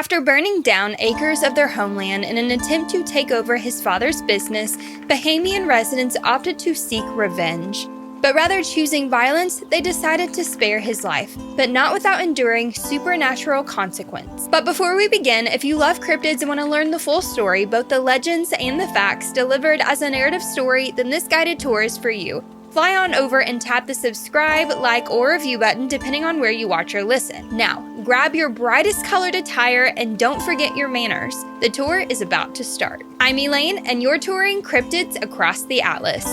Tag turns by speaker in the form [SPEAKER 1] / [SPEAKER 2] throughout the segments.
[SPEAKER 1] After burning down acres of their homeland in an attempt to take over his father's business, Bahamian residents opted to seek revenge. But rather choosing violence, they decided to spare his life, but not without enduring supernatural consequence. But before we begin, if you love cryptids and want to learn the full story, both the legends and the facts delivered as a narrative story, then this guided tour is for you. Fly on over and tap the subscribe, like, or review button depending on where you watch or listen. Now, grab your brightest colored attire and don't forget your manners. The tour is about to start. I'm Elaine, and you're touring cryptids across the Atlas.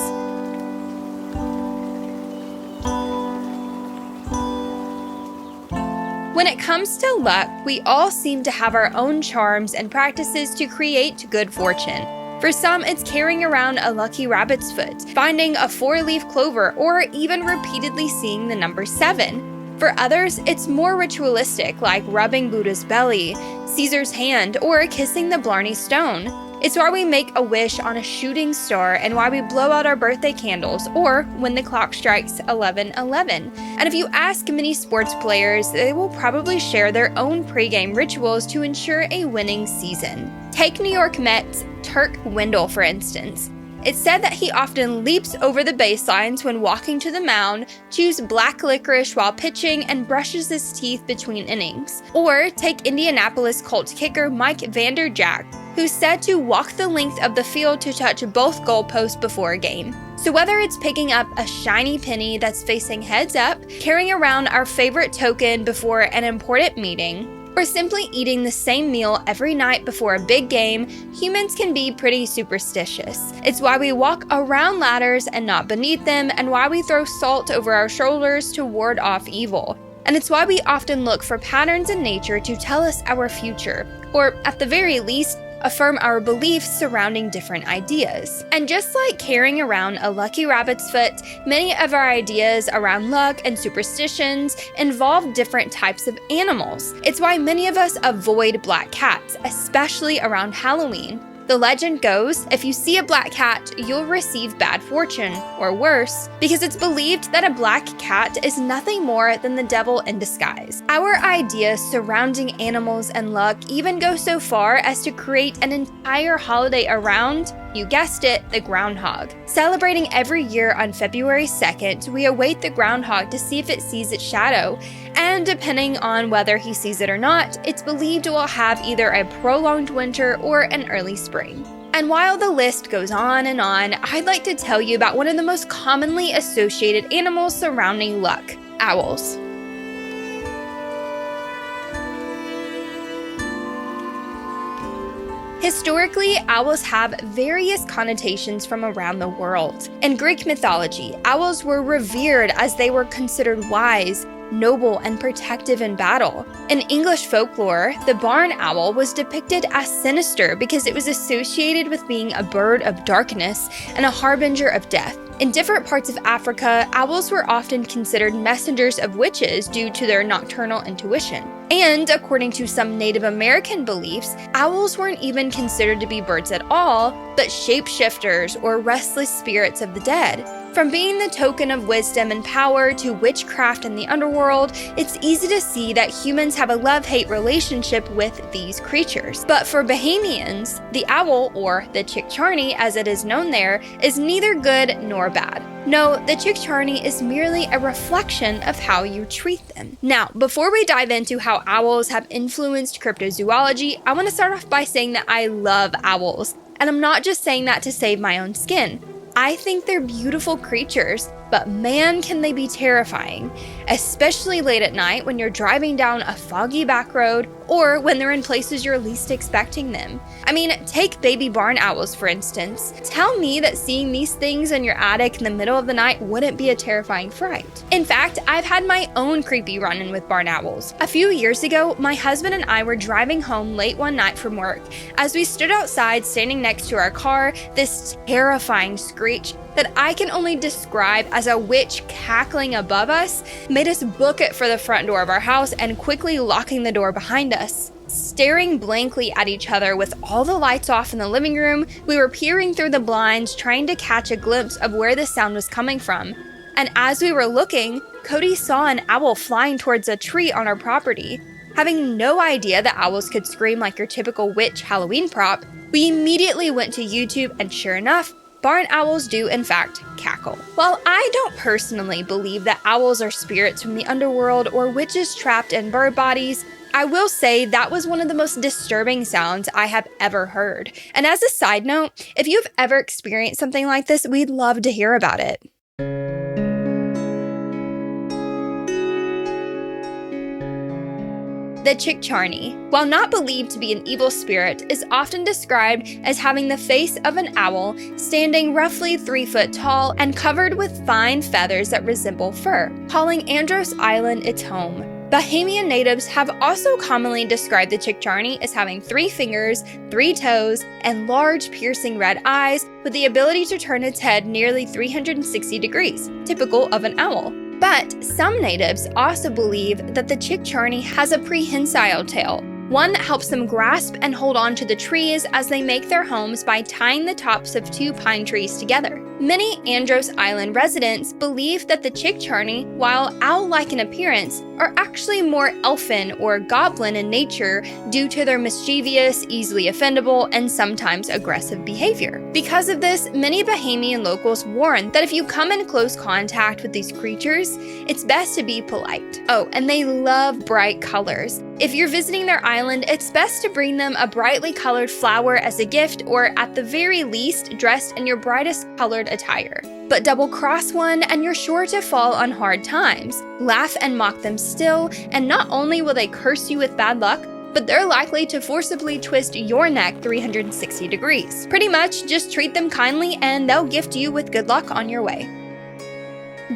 [SPEAKER 1] When it comes to luck, we all seem to have our own charms and practices to create good fortune. For some, it's carrying around a lucky rabbit's foot, finding a 4-leaf clover, or even repeatedly seeing the number 7. For others, it's more ritualistic, like rubbing Buddha's belly, Caesar's hand, or kissing the Blarney Stone. It's why we make a wish on a shooting star and why we blow out our birthday candles, or when the clock strikes 11:11. And if you ask many sports players, they will probably share their own pregame rituals to ensure a winning season. Take New York Mets Turk Wendell, for instance. It's said that he often leaps over the baselines when walking to the mound, chews black licorice while pitching, and brushes his teeth between innings. Or take Indianapolis Colts kicker Mike Vanderjagt, who's said to walk the length of the field to touch both goalposts before a game. So whether it's picking up a shiny penny that's facing heads up, carrying around our favorite token before an important meeting, or simply eating the same meal every night before a big game, humans can be pretty superstitious. It's why we walk around ladders and not beneath them, and why we throw salt over our shoulders to ward off evil. And it's why we often look for patterns in nature to tell us our future, or at the very least, affirm our beliefs surrounding different ideas. And just like carrying around a lucky rabbit's foot, many of our ideas around luck and superstitions involve different types of animals. It's why many of us avoid black cats, especially around Halloween. The legend goes, if you see a black cat, you'll receive bad fortune, or worse, because it's believed that a black cat is nothing more than the devil in disguise. Our ideas surrounding animals and luck even go so far as to create an entire holiday around, you guessed it, the groundhog. Celebrating every year on February 2nd, we await the groundhog to see if it sees its shadow, and depending on whether he sees it or not, it's believed it will have either a prolonged winter or an early spring. And while the list goes on, I'd like to tell you about one of the most commonly associated animals surrounding luck: owls. Historically, owls have various connotations from around the world. In Greek mythology, owls were revered as they were considered wise, noble, and protective in battle. In English folklore, the barn owl was depicted as sinister because it was associated with being a bird of darkness and a harbinger of death. In different parts of Africa, owls were often considered messengers of witches due to their nocturnal intuition. And according to some Native American beliefs, owls weren't even considered to be birds at all, but shapeshifters or restless spirits of the dead. From being the token of wisdom and power to witchcraft in the underworld, it's easy to see that humans have a love-hate relationship with these creatures. But for Bahamians, the owl, or the Chickcharney as it is known there, is neither good nor bad. No, the Chickcharney is merely a reflection of how you treat them. Now, before we dive into how owls have influenced cryptozoology, I want to start off by saying that I love owls. And I'm not just saying that to save my own skin. I think they're beautiful creatures, but man, can they be terrifying, especially late at night when you're driving down a foggy back road or when they're in places you're least expecting them. I mean, take baby barn owls, for instance. Tell me that seeing these things in your attic in the middle of the night wouldn't be a terrifying fright. In fact, I've had my own creepy run-in with barn owls. A few years ago, my husband and I were driving home late one night from work. As we stood outside standing next to our car, this terrifying screech that I can only describe as a witch cackling above us made us book it for the front door of our house and quickly locking the door behind us. Staring blankly at each other with all the lights off in the living room, we were peering through the blinds trying to catch a glimpse of where the sound was coming from. And as we were looking, Cody saw an owl flying towards a tree on our property. Having no idea that owls could scream like your typical witch Halloween prop, we immediately went to YouTube, and sure enough, barn owls do in fact cackle. While I don't personally believe that owls are spirits from the underworld or witches trapped in bird bodies, I will say that was one of the most disturbing sounds I have ever heard. And as a side note, if you've ever experienced something like this, we'd love to hear about it. The Chickcharney, while not believed to be an evil spirit, is often described as having the face of an owl, standing roughly 3 foot tall and covered with fine feathers that resemble fur, calling Andros Island its home. Bahamian natives have also commonly described the Chickcharney as having 3 fingers, 3 toes, and large piercing red eyes with the ability to turn its head nearly 360 degrees, typical of an owl. But some natives also believe that the Chickcharney has a prehensile tail, one that helps them grasp and hold on to the trees as they make their homes by tying the tops of 2 pine trees together. Many Andros Island residents believe that the Chickcharney, while owl-like in appearance, are actually more elfin or goblin in nature due to their mischievous, easily offendable, and sometimes aggressive behavior. Because of this, many Bahamian locals warn that if you come in close contact with these creatures, it's best to be polite. Oh, and they love bright colors. If you're visiting their island, it's best to bring them a brightly colored flower as a gift, or at the very least, dressed in your brightest colored attire. But double-cross one and you're sure to fall on hard times. Laugh and mock them still, and not only will they curse you with bad luck, but they're likely to forcibly twist your neck 360 degrees. Pretty much, just treat them kindly and they'll gift you with good luck on your way.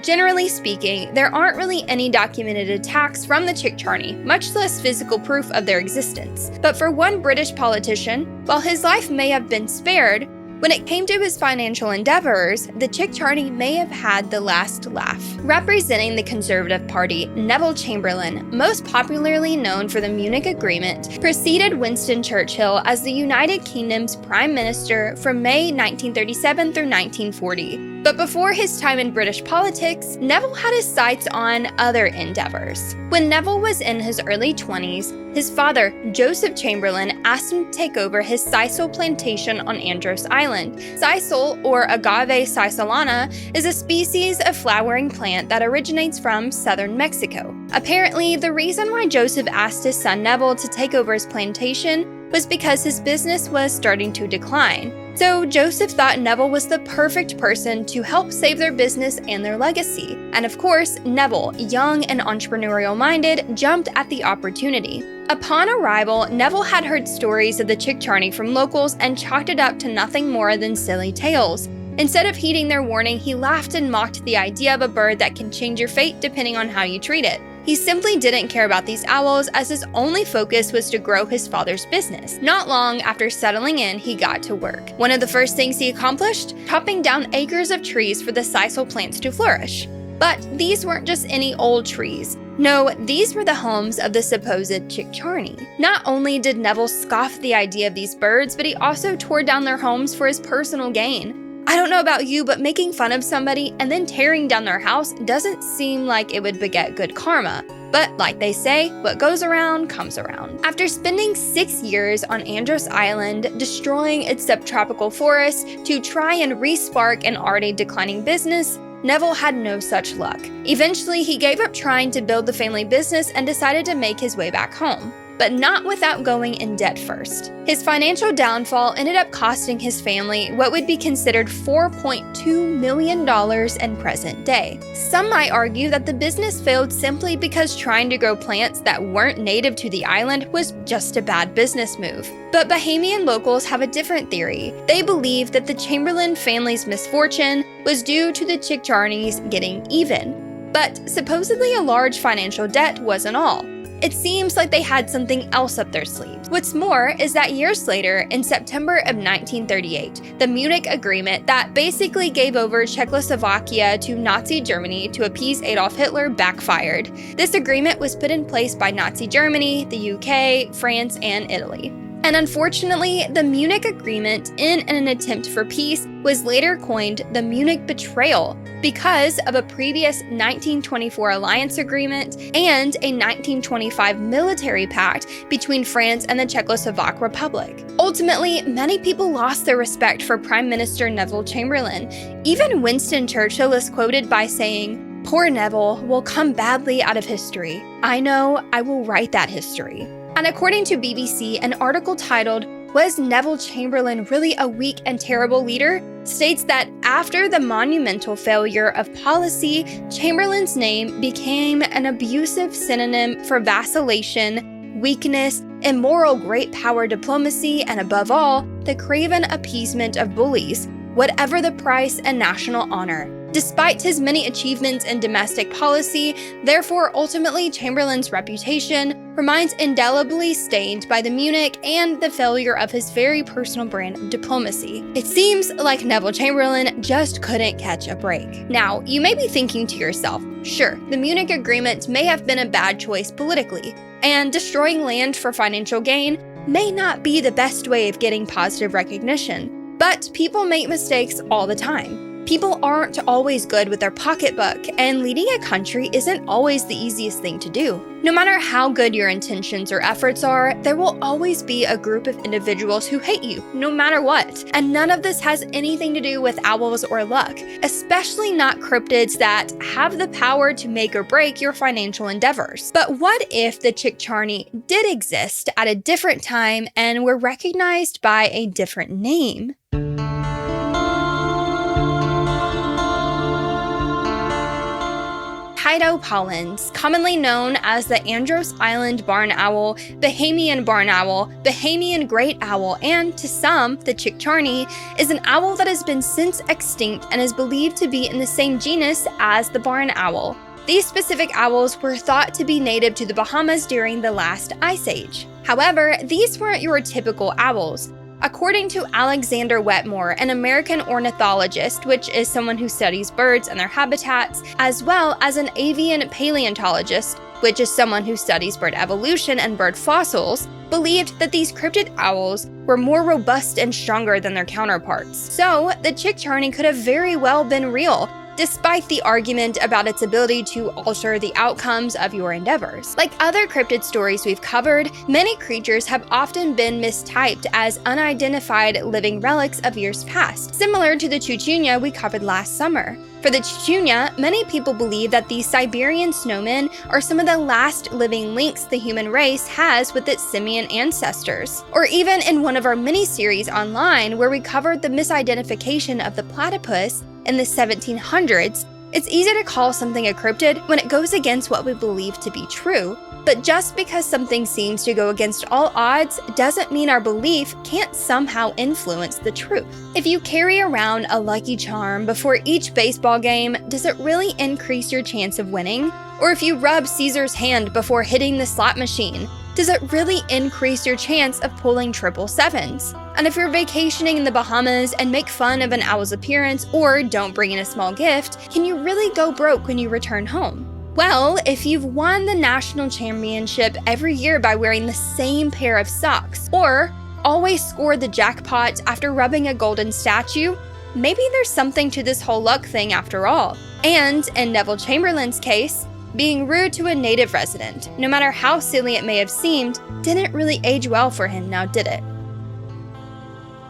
[SPEAKER 1] Generally speaking, there aren't really any documented attacks from the Chickcharney, much less physical proof of their existence. But for one British politician, while his life may have been spared, when it came to his financial endeavors, the Chickcharney may have had the last laugh. Representing the Conservative Party, Neville Chamberlain, most popularly known for the Munich Agreement, preceded Winston Churchill as the United Kingdom's Prime Minister from May 1937 through 1940. But before his time in British politics, Neville had his sights on other endeavors. When Neville was in his early 20s, his father, Joseph Chamberlain, asked him to take over his sisal plantation on Andros Island. Sisal, or Agave sisalana, is a species of flowering plant that originates from southern Mexico. Apparently, the reason why Joseph asked his son Neville to take over his plantation was because his business was starting to decline. So Joseph thought Neville was the perfect person to help save their business and their legacy. And of course, Neville, young and entrepreneurial-minded, jumped at the opportunity. Upon arrival, Neville had heard stories of the Chickcharney from locals and chalked it up to nothing more than silly tales. Instead of heeding their warning, he laughed and mocked the idea of a bird that can change your fate depending on how you treat it. He simply didn't care about these owls, as his only focus was to grow his father's business. Not long after settling in, he got to work. One of the first things he accomplished? Chopping down acres of trees for the sisal plants to flourish. But these weren't just any old trees. No, these were the homes of the supposed Chickcharney. Not only did Neville scoff the idea of these birds, but he also tore down their homes for his personal gain. I don't know about you, but making fun of somebody and then tearing down their house doesn't seem like it would beget good karma. But like they say, what goes around comes around. After spending 6 years on Andros Island, destroying its subtropical forests to try and re-spark an already declining business, Neville had no such luck. Eventually, he gave up trying to build the family business and decided to make his way back home. But not without going in debt first. His financial downfall ended up costing his family what would be considered $4.2 million in present day. Some might argue that the business failed simply because trying to grow plants that weren't native to the island was just a bad business move. But Bahamian locals have a different theory. They believe that the Chamberlain family's misfortune was due to the Chickcharneys getting even. But supposedly a large financial debt wasn't all. It seems like they had something else up their sleeves. What's more is that years later, in September of 1938, the Munich Agreement that basically gave over Czechoslovakia to Nazi Germany to appease Adolf Hitler backfired. This agreement was put in place by Nazi Germany, the UK, France, and Italy. And unfortunately, the Munich Agreement, in an attempt for peace, was later coined the Munich Betrayal because of a previous 1924 alliance agreement and a 1925 military pact between France and the Czechoslovak Republic. Ultimately, many people lost their respect for Prime Minister Neville Chamberlain. Even Winston Churchill is quoted by saying, "Poor Neville will come badly out of history. I know I will write that history." And according to BBC, an article titled, "Was Neville Chamberlain Really a Weak and Terrible Leader?" states that after the monumental failure of policy, Chamberlain's name became an abusive synonym for vacillation, weakness, immoral great power diplomacy, and above all, the craven appeasement of bullies, whatever the price and national honor. Despite his many achievements in domestic policy, therefore ultimately Chamberlain's reputation remains indelibly stained by the Munich and the failure of his very personal brand of diplomacy. It seems like Neville Chamberlain just couldn't catch a break. Now, you may be thinking to yourself, sure, the Munich Agreement may have been a bad choice politically, and destroying land for financial gain may not be the best way of getting positive recognition. But people make mistakes all the time. People aren't always good with their pocketbook, and leading a country isn't always the easiest thing to do. No matter how good your intentions or efforts are, there will always be a group of individuals who hate you, no matter what. And none of this has anything to do with owls or luck, especially not cryptids that have the power to make or break your financial endeavors. But what if the Chickcharney did exist at a different time and were recognized by a different name? Pollens, commonly known as the Andros Island barn owl, Bahamian barn owl, Bahamian great owl, and to some, the Chickcharney, is an owl that has been since extinct and is believed to be in the same genus as the barn owl. These specific owls were thought to be native to the Bahamas during the last ice age. However, these weren't your typical owls. According to Alexander Wetmore, an American ornithologist, which is someone who studies birds and their habitats, as well as an avian paleontologist, which is someone who studies bird evolution and bird fossils, believed that these cryptid owls were more robust and stronger than their counterparts. So, the Chickcharney could have very well been real, despite the argument about its ability to alter the outcomes of your endeavors. Like other cryptid stories we've covered, many creatures have often been mistyped as unidentified living relics of years past, similar to the Chuchunya we covered last summer. For the Chuchunya, many people believe that these Siberian snowmen are some of the last living links the human race has with its simian ancestors. Or even in one of our mini-series online where we covered the misidentification of the platypus in the 1700s, it's easy to call something a cryptid when it goes against what we believe to be true. But just because something seems to go against all odds doesn't mean our belief can't somehow influence the truth. If you carry around a lucky charm before each baseball game, does it really increase your chance of winning? Or if you rub Caesar's hand before hitting the slot machine, does it really increase your chance of pulling 777s? And if you're vacationing in the Bahamas and make fun of an owl's appearance or don't bring in a small gift, can you really go broke when you return home? Well, if you've won the national championship every year by wearing the same pair of socks, or always scored the jackpot after rubbing a golden statue, maybe there's something to this whole luck thing after all. And in Neville Chamberlain's case, being rude to a native resident, no matter how silly it may have seemed, didn't really age well for him, now did it?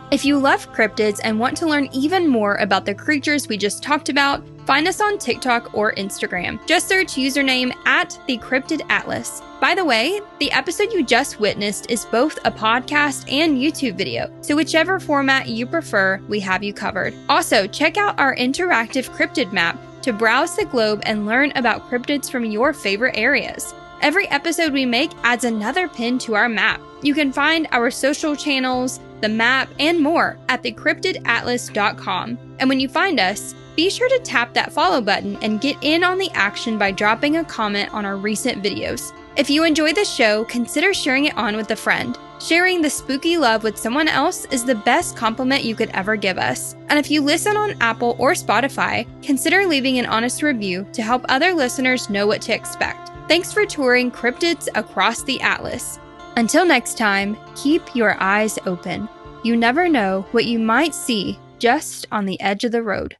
[SPEAKER 1] If you love cryptids and want to learn even more about the creatures we just talked about, find us on TikTok or Instagram. Just search username @TheCryptidAtlas. By the way, the episode you just witnessed is both a podcast and YouTube video, so whichever format you prefer, we have you covered. Also, check out our interactive cryptid map to browse the globe and learn about cryptids from your favorite areas. Every episode we make adds another pin to our map. You can find our social channels, the map, and more at thecryptidatlas.com. And when you find us, be sure to tap that follow button and get in on the action by dropping a comment on our recent videos. If you enjoy the show, consider sharing it on with a friend. Sharing the spooky love with someone else is the best compliment you could ever give us. And if you listen on Apple or Spotify, consider leaving an honest review to help other listeners know what to expect. Thanks for touring cryptids across the Atlas. Until next time, keep your eyes open. You never know what you might see just on the edge of the road.